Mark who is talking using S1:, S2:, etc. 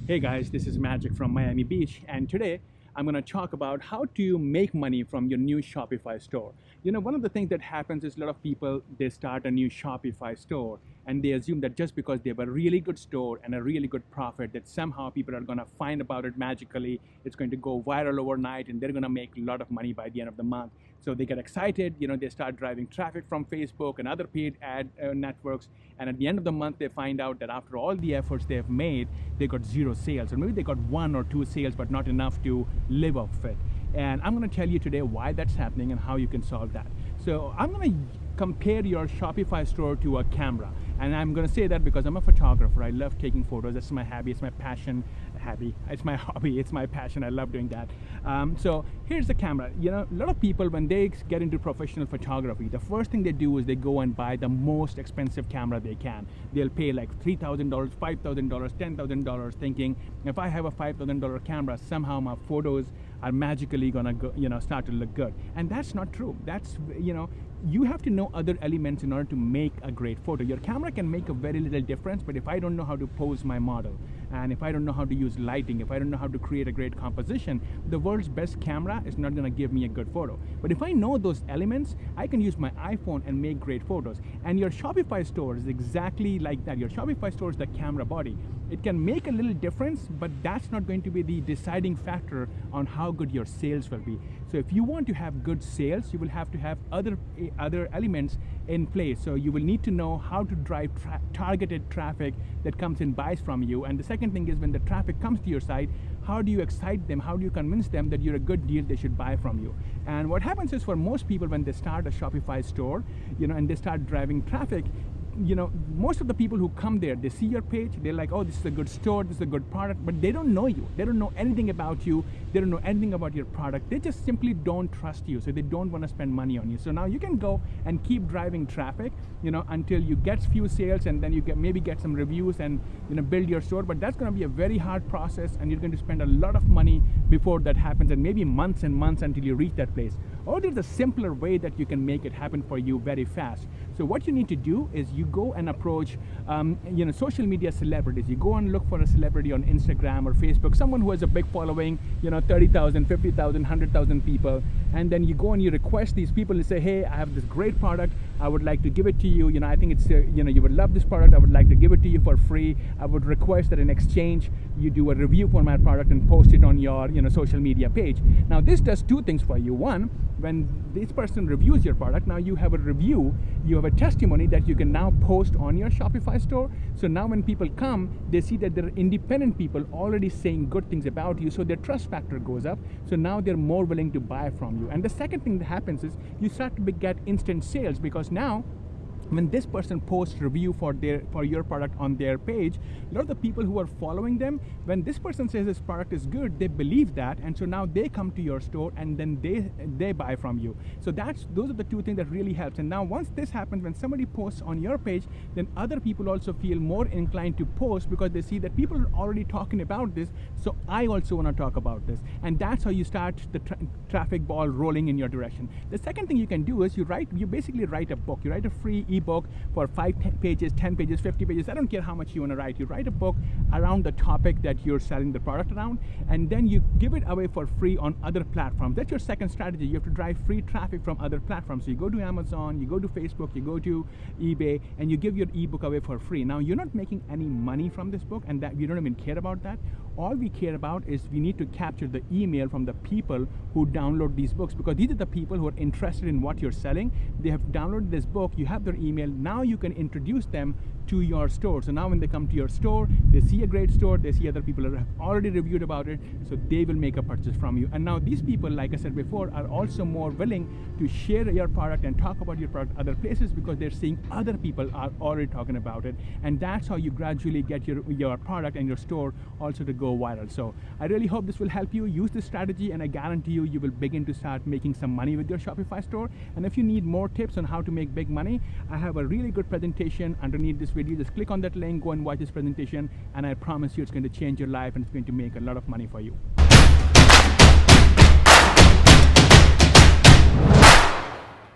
S1: Hey guys, this is Magic from Miami Beach, and today I'm going to talk about how do you make money from your new Shopify store. One of the things that happens is a lot of people they start a new Shopify store and they assume that just because they have a really good store and a really good profit that somehow people are going to find about it magically, it's going to go viral overnight and they're going to make a lot of money by the end of the month. So they get excited, they start driving traffic from Facebook and other paid ad networks, and at the end of the month they find out that after all the efforts they've made, they got zero sales, or maybe they got one or two sales but not enough to live off it. And I'm going to tell you today why that's happening and how you can solve that. So I'm going to compare your Shopify store to a camera, and I'm going to say that because I'm a photographer. I love taking photos. That's my hobby. It's my passion. It's my hobby. It's my passion. I love doing that. So here's the camera. A lot of people, when they get into professional photography, the first thing they do is they go and buy the most expensive camera they can. They'll pay like $3,000, $5,000, $10,000, thinking if I have a $5,000 camera, somehow my photos are magically gonna go, start to look good. And that's not true. That's you have to know other elements in order to make a great photo. Your camera can make a very little difference, but if I don't know how to pose my model, and if I don't know how to use lighting, if I don't know how to create a great composition, the world's best camera is not going to give me a good photo. But if I know those elements, I can use my iPhone and make great photos. And your Shopify store is exactly like that. Your Shopify store is the camera body. It can make a little difference, but that's not going to be the deciding factor on how good your sales will be. So if you want to have good sales, you will have to have other elements in place. So you will need to know how to drive targeted traffic that comes and buys from you. And the second thing is, when the traffic comes to your site, how do you excite them? How do you convince them that you're a good deal they should buy from you? And what happens is, for most people, when they start a Shopify store, and they start driving traffic, most of the people who come there, they see your page, they're like, oh, this is a good store, this is a good product, but they don't know you. They don't know anything about you. They don't know anything about your product. They just simply don't trust you, so they don't want to spend money on you. So now you can go and keep driving traffic, until you get few sales, and then you maybe get some reviews and build your store. But that's going to be a very hard process, and you're going to spend a lot of money before that happens, and maybe months and months until you reach that place. Or there's a simpler way that you can make it happen for you very fast. So what you need to do is you go and approach social media celebrities. You go and look for a celebrity on Instagram or Facebook, someone who has a big following, 30,000, 50,000, 100,000 people, and then you go and you request these people and say, hey, I have this great product, I would like to give it to you. I think it's you would love this product. I would like to give it to you for free. I would request that in exchange you do a review for my product and post it on your social media page. Now this does two things for you. One, when this person reviews your product, now you have a review, you have a testimony that you can now post on your Shopify store. So now when people come, they see that there are independent people already saying good things about you, so their trust factor goes up. So now they're more willing to buy from you. And the second thing that happens is you start to get instant sales, because now when this person posts review for your product on their page, a lot of the people who are following them, when this person says this product is good, they believe that, and so now they come to your store and then they buy from you. So those are the two things that really helps. And now once this happens, when somebody posts on your page, then other people also feel more inclined to post, because they see that people are already talking about this, so I also want to talk about this. And that's how you start the traffic ball rolling in your direction. The second thing you can do is you basically write a book. You write a free ebook for 5 pages, 10 pages, 50 pages. I don't care how much you want to write. You write a book around the topic that you're selling the product around, and then you give it away for free on other platforms. That's your second strategy. You have to drive free traffic from other platforms. So you go to Amazon, you go to Facebook, you go to eBay, and you give your ebook away for free. Now you're not making any money from this book, and that we don't even care about that. All we care about is we need to capture the email from the people who download these books, because these are the people who are interested in what you're selling. They have downloaded this book, you have their email. Now you can introduce them to your store. So now when they come to your store, they see a great store, they see other people that have already reviewed about it, so they will make a purchase from you. And now these people, like I said before, are also more willing to share your product and talk about your product other places, because they're seeing other people are already talking about it. And that's how you gradually get your product and your store also to go viral. So I really hope this will help you. Use this strategy, and I guarantee you will begin to start making some money with your Shopify store. And if you need more tips on how to make big money, I have a really good presentation underneath this video. Just click on that link, go and watch this presentation, and I promise you it's going to change your life and it's going to make a lot of money for you.